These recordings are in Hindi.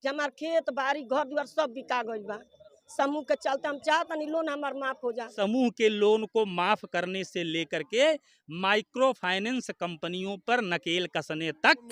कि हमार खेत बाड़ी घर द्वार सब बिका गइल बा। समूह के चलते हम चाहतनी लोन हमार माफ हो जाए। समूह के लोन को माफ करने से लेकर के माइक्रो फाइनेंस कंपनियों पर नकेल कसने तक।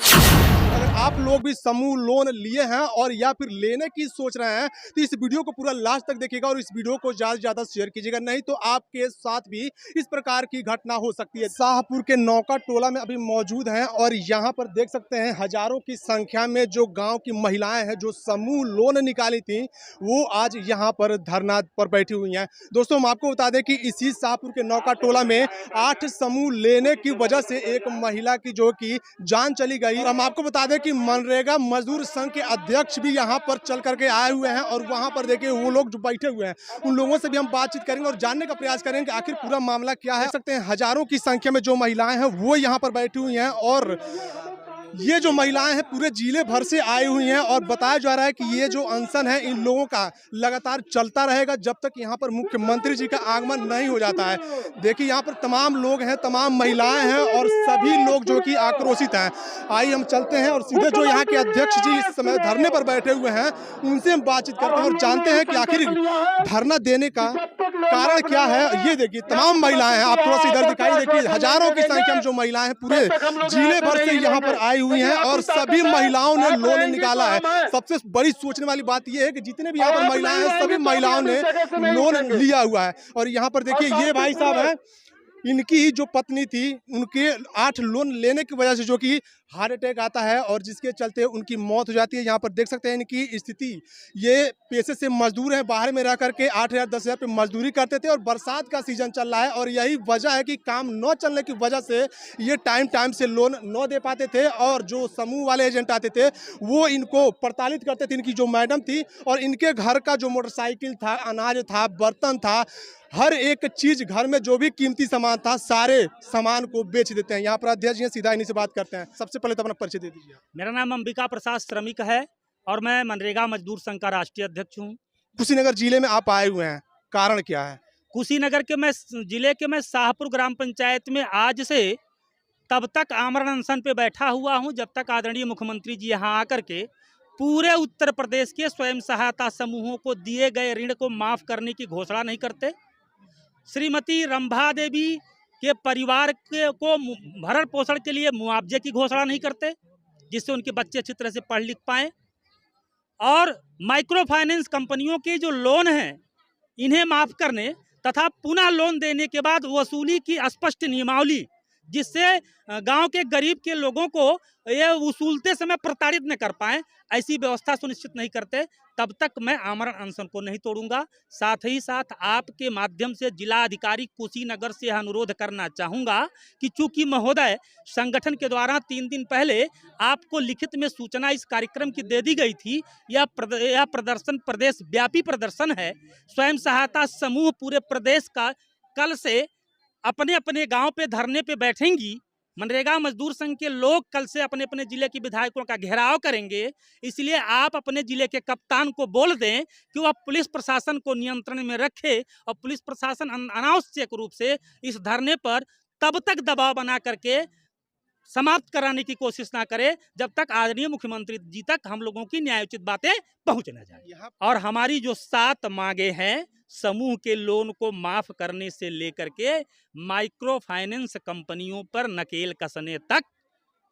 अगर आप लोग भी समूह लोन लिए हैं और या फिर लेने की सोच रहे हैं तो इस वीडियो को पूरा लास्ट तक देखिएगा और इस वीडियो को ज़्यादा से ज़्यादा शेयर कीजिएगा, नहीं तो आपके साथ भी इस प्रकार की घटना हो सकती है। शाहपुर के नौका टोला में अभी मौजूद हैं और यहाँ पर देख सकते हैं हजारों की संख्या में जो गांव की महिलाएं हैं जो समूह लोन निकाली थी वो आज यहाँ पर धरना पर बैठी हुई हैं। दोस्तों हम आपको बता दें कि इसी शाहपुर के नौका टोला में 8 समूह लेने की वजह से एक महिला की जो कि जान चली गई। हम आपको बता दें कि मनरेगा मजदूर संघ के अध्यक्ष भी यहाँ पर चल करके आए हुए हैं और वहाँ पर देखिए वो लोग जो बैठे हुए हैं उन लोगों से भी हम बातचीत करेंगे और जानने का प्रयास करेंगे कि आखिर पूरा मामला क्या है। देख सकते हैं हजारों की संख्या में जो महिलाएं हैं वो यहाँ पर बैठी हुई हैं और ये जो महिलाएं हैं पूरे जिले भर से आई हुई हैं और बताया जा रहा है कि ये जो अनशन है इन लोगों का लगातार चलता रहेगा जब तक यहाँ पर मुख्यमंत्री जी का आगमन नहीं हो जाता है। देखिए यहाँ पर तमाम लोग हैं, तमाम महिलाएं हैं और सभी लोग जो कि आक्रोशित हैं। आइए हम चलते हैं और सीधे जो यहाँ के अध्यक्ष जी इस समय धरने पर बैठे हुए हैं उनसे हम बातचीत करते हैं और जानते हैं कि आखिर धरना देने का कारण क्या है। ये देखिए तमाम महिलाएं हैं, आप थोड़ा सा इधर दिखाई देखिए हजारों की संख्या में जो महिलाएं हैं पूरे जिले भर से यहाँ पर आई हुई हैं और सभी महिलाओं ने लोन निकाला है। सबसे बड़ी सोचने वाली बात यह है कि जितने भी यहाँ पर महिलाएं हैं सभी महिलाओं ने लोन लिया हुआ है। और यहाँ पर देखिए ये भाई साहब हैं, इनकी ही जो पत्नी थी उनके 8 लोन लेने की वजह से जो कि हार्ट अटैक आता है और जिसके चलते उनकी मौत हो जाती है। यहाँ पर देख सकते हैं इनकी स्थिति, ये पेशे से मजदूर हैं, बाहर में रह करके 8,000 10,000 पे मजदूरी करते थे और बरसात का सीजन चल रहा है और यही वजह है कि काम न चलने की वजह से ये टाइम से लोन न दे पाते थे और जो समूह वाले एजेंट आते थे वो इनको प्रताड़ित करते थे। इनकी जो मैडम थी और इनके घर का जो मोटरसाइकिल था, अनाज था, बर्तन था, हर एक चीज घर में जो भी कीमती सामान था सारे सामान को बेच देते हैं। यहाँ पर अध्यक्ष जी सीधा इन्हीं से बात करते हैं। सबसे पहले तो अपना परिचय दे दीजिए। मेरा नाम अंबिका प्रसाद श्रमिक है और मैं मनरेगा मजदूर संघ का राष्ट्रीय अध्यक्ष हूँ। कुशीनगर जिले में आप आए हुए हैं, कारण क्या है? कुशीनगर के मैं जिले के मैं शाहपुर ग्राम पंचायत में आज से तब तक आमरण अनशन पे बैठा हुआ हूँ जब तक आदरणीय मुख्यमंत्री जी यहाँ आकर के पूरे उत्तर प्रदेश के स्वयं सहायता समूहों को दिए गए ऋण को माफ करने की घोषणा नहीं करते। श्रीमती रंभा देवी के परिवार को भरण पोषण के लिए मुआवजे की घोषणा नहीं करते जिससे उनके बच्चे अच्छी तरह से पढ़ लिख पाएं। और माइक्रो फाइनेंस कंपनियों के जो लोन हैं इन्हें माफ करने तथा पुनः लोन देने के बाद वसूली की स्पष्ट नियमावली जिससे गांव के गरीब के लोगों को ये वसूलते समय प्रताड़ित न कर पाएं, ऐसी व्यवस्था सुनिश्चित नहीं करते तब तक मैं आमरण अनशन को नहीं तोड़ूंगा। साथ ही साथ आपके माध्यम से जिला अधिकारी कुशीनगर से अनुरोध करना चाहूँगा कि चूंकि महोदय संगठन के द्वारा 3 दिन पहले आपको लिखित में सूचना इस कार्यक्रम की दे दी गई थी, यह प्रदर्शन प्रदेश व्यापी प्रदर्शन है। स्वयं सहायता समूह पूरे प्रदेश का कल से अपने अपने गांव पे धरने पे बैठेंगी। मनरेगा मजदूर संघ के लोग कल से अपने अपने जिले के विधायकों का घेराव करेंगे। इसलिए आप अपने जिले के कप्तान को बोल दें कि वह पुलिस प्रशासन को नियंत्रण में रखे और पुलिस प्रशासन अनावश्यक रूप से इस धरने पर तब तक दबाव बना करके समाप्त कराने की कोशिश ना करे जब तक आदरणीय मुख्यमंत्री जी तक हम लोगों की न्यायोचित बातें पहुंच न जाए। और हमारी जो 7 मांगे हैं समूह के लोन को माफ करने से लेकर के माइक्रो फाइनेंस कंपनियों पर नकेल कसने तक,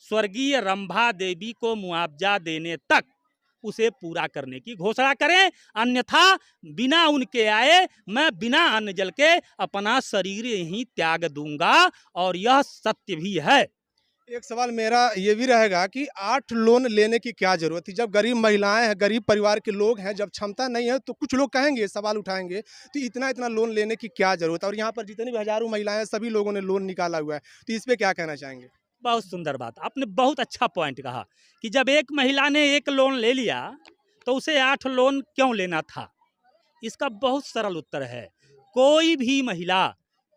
स्वर्गीय रंभा देवी को मुआवजा देने तक उसे पूरा करने की घोषणा करें, अन्यथा बिना उनके आए मैं बिना अन्न जल के अपना शरीर ही त्याग दूंगा और यह सत्य भी है। एक सवाल मेरा ये भी रहेगा कि 8 लोन लेने की क्या जरूरत थी? जब गरीब महिलाएं हैं, गरीब परिवार के लोग हैं, जब क्षमता नहीं है तो कुछ लोग कहेंगे, सवाल उठाएंगे तो इतना लोन लेने की क्या जरूरत है? और यहाँ पर जितनी भी हजारों महिलाएं हैं सभी लोगों ने लोन निकाला हुआ है, तो इस पे क्या कहना चाहेंगे? बहुत सुंदर बात, आपने बहुत अच्छा पॉइंट कहा कि जब एक महिला ने 1 लोन ले लिया तो उसे 8 लोन क्यों लेना था। इसका बहुत सरल उत्तर है, कोई भी महिला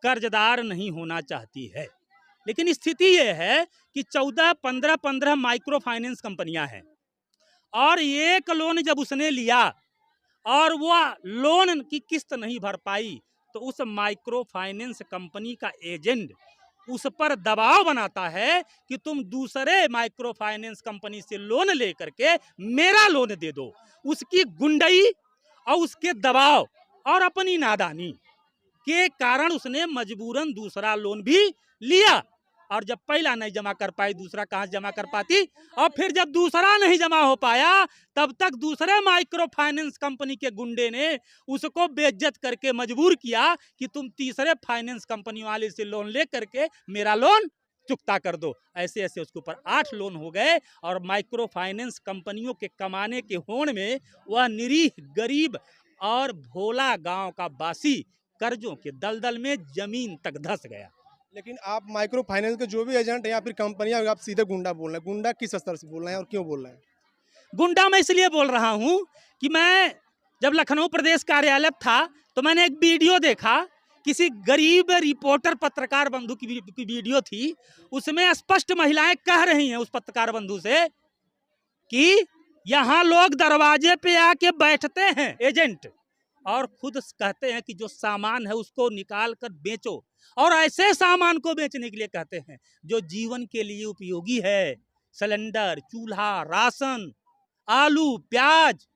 कर्जदार नहीं होना चाहती है, लेकिन स्थिति ये है कि 14-15 माइक्रो फाइनेंस कंपनियां हैं और 1 लोन जब उसने लिया और वह लोन की किस्त नहीं भर पाई तो उस माइक्रो फाइनेंस कंपनी का एजेंट उस पर दबाव बनाता है कि तुम दूसरे माइक्रो फाइनेंस कंपनी से लोन लेकर के मेरा लोन दे दो। उसकी गुंडई और उसके दबाव और अपनी नादानी के कारण उसने मजबूरन दूसरा लोन भी लिया, और जब पहला नहीं जमा कर पाई दूसरा कहां जमा कर पाती, और फिर जब दूसरा नहीं जमा हो पाया तब तक दूसरे माइक्रो फाइनेंस कंपनी के गुंडे ने उसको बेइज्जत करके मजबूर किया कि तुम तीसरे फाइनेंस कंपनी वाले से लोन ले करके मेरा लोन चुकता कर दो। ऐसे ऐसे उसके ऊपर 8 लोन हो गए, और माइक्रो फाइनेंस कंपनियों के कमाने के होड़ में वह निरीह गरीब और भोला गांव का वासी कर्जों के दलदल में जमीन तक धंस गया। लेकिन आप माइक्रो फाइनेंस के जो भी एजेंट हैं या फिर कंपनियां, आप सीधे गुंडा बोल रहे हैं। गुंडा किस स्तर से बोल रहे हैं और क्यों बोल रहे हैं? गुंडा मैं इसलिए बोल रहा हूं कि मैं जब लखनऊ प्रदेश कार्यालय था तो मैंने एक वीडियो देखा, किसी गरीब रिपोर्टर पत्रकार बंधु की वीडियो थी। उसमें स्पष्ट महिलाएं कह रही हैं उस पत्रकार बंधु से कि यहाँ लोग दरवाजे पे आके बैठते हैं एजेंट, और खुद कहते हैं कि जो सामान है उसको निकाल कर बेचो, और ऐसे सामान को बेचने के लिए कहते हैं जो जीवन के लिए उपयोगी है, सिलेंडर, चूल्हा, राशन, आलू, प्याज,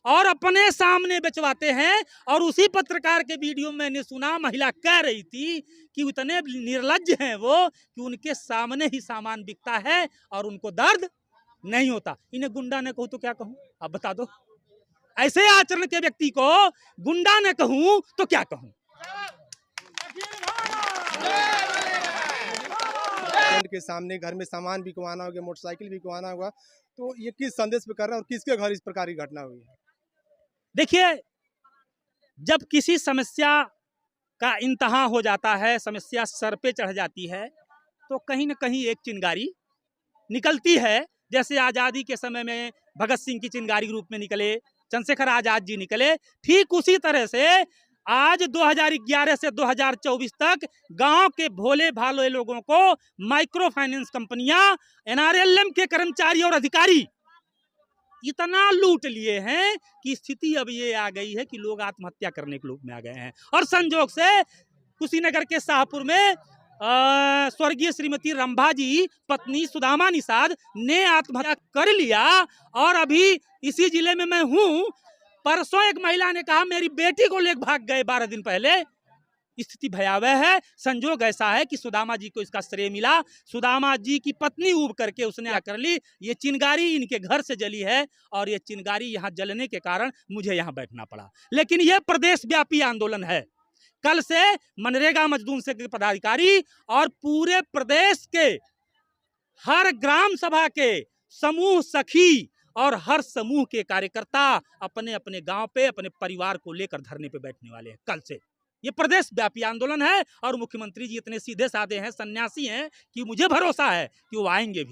और अपने सामने बेचवाते हैं। और उसी पत्रकार के वीडियो में मैंने सुना महिला कह रही थी कि उतने निर्लज्ज हैं वो कि उनके सामने ही सामान बिकता है और उनको दर्द नहीं होता। इन्हें गुंडा ने कहूं तो क्या कहूं, आप बता दो। ऐसे आचरण के व्यक्ति को गुंडा ने कहूं तो क्या कहूं। के सामने घर में सामान बिकवाना होगा, मोटरसाइकिल बिकवाना होगा, तो ये किस संदेश पे कर रहे हैं और किसके घर इस प्रकार की घटना हुई है? देखिए, जब किसी समस्या का इंतहा हो जाता है, समस्या सर पे चढ़ जाती है, तो कहीं न कहीं एक चिंगारी निकलती है। जैसे आज़ादी के समय में भगत सिंह की चिंगारी रूप में निकले, चंद्रशेखर आजाद जी निकले, ठीक उसी तरह से आज 2011 से 2024 तक गांव के भोले भाले लोगों को माइक्रो फाइनेंस कंपनियां, NRLM के कर्मचारी और अधिकारी इतना लूट लिए हैं कि स्थिति अब ये आ गई है कि लोग आत्महत्या करने के रूप में आ गए हैं। और संजोग से कुशीनगर के शाहपुर में स्वर्गीय श्रीमती रंभा जी पत्नी सुदामा निषाद ने आत्महत्या कर लिया। और अभी इसी जिले में मैं हूं, परसों एक महिला ने कहा मेरी बेटी को लेकर भाग गए 12 दिन पहले। स्थिति भयावह है। संजोग ऐसा है कि सुदामा जी को इसका श्रेय मिला। सुदामा जी की पत्नी ऊब करके उसने कर ली। ये चिंगारी इनके घर से जली है, और ये चिंगारी यहाँ जलने के कारण मुझे यहाँ बैठना पड़ा। लेकिन यह प्रदेश व्यापी आंदोलन है। कल से मनरेगा मजदूर संघ के पदाधिकारी और पूरे प्रदेश के हर ग्राम सभा के समूह सखी और हर समूह के कार्यकर्ता अपने अपने गांव पे अपने परिवार को लेकर धरने पे बैठने वाले हैं कल से। ये प्रदेश व्यापी आंदोलन है, और मुख्यमंत्री जी इतने सीधे साधे हैं, सन्यासी हैं कि मुझे भरोसा है कि वो आएंगे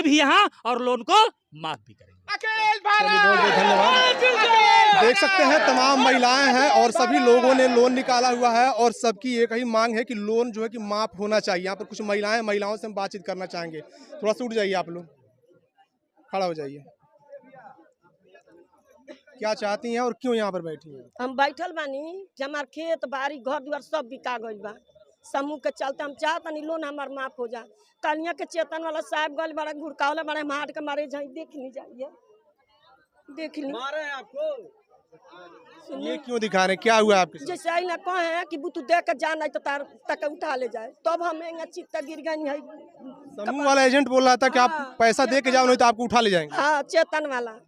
भी यहाँ और लोन को माफ भी करेंगे। बहुत बहुत धन्यवाद। देख सकते हैं तमाम महिलाएं हैं और सभी लोगों ने लोन निकाला हुआ है, और सबकी एक ही मांग है कि लोन जो है कि माफ होना चाहिए। यहाँ पर कुछ महिलाओं से हम बातचीत करना चाहेंगे। थोड़ा सा उठ जाइए, आप लोग खड़ा हो जाइए। क्या चाहती हैं और क्यों यहाँ पर बैठी हैं? हम बैठल बानी कि हमार खेत बाड़ी घर द्वार सब बिका गइल बा। समूह के चलते हम चाहतनी लोन हमार माफ हो जा। कलिया के चेतन वाला साहब गल बड़ा घुड़कावला बड़े मार के मारे जाई, देख नहीं जाइए, देख ली मारे आपको। ये क्यों दिखा रहे हैं, क्या हुआ आपके साथ? जैसे आई ना कहे कि बुतू देख के जाना तो तार तक उठा ले जाए, तब हम चित्त गिर गई है। समूह वाला एजेंट बोल रहा था कि आप पैसा दे के जाओ, नहीं तो आपको उठा ले जाएंगे। हाँ, चेतन वाला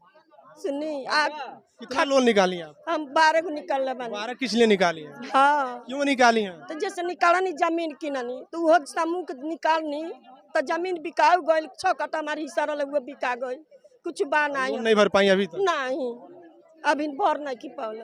सुनी। आप कितना लोन निकाली आप? हम 12 को निकल ले बनी। 12 किस लिए निकाली है? हाँ, क्यों निकाली है? तो जैसे निकालनी जमीन किननी तो वो समूह के निकालनी तो जमीन बिकाऊ गई। 6 कट्ठा हमारी हिस्सा रहा वो बिका गई। कुछ बा नहीं भर पाई अभी तक? नहीं, अभी भर नहीं की पावल।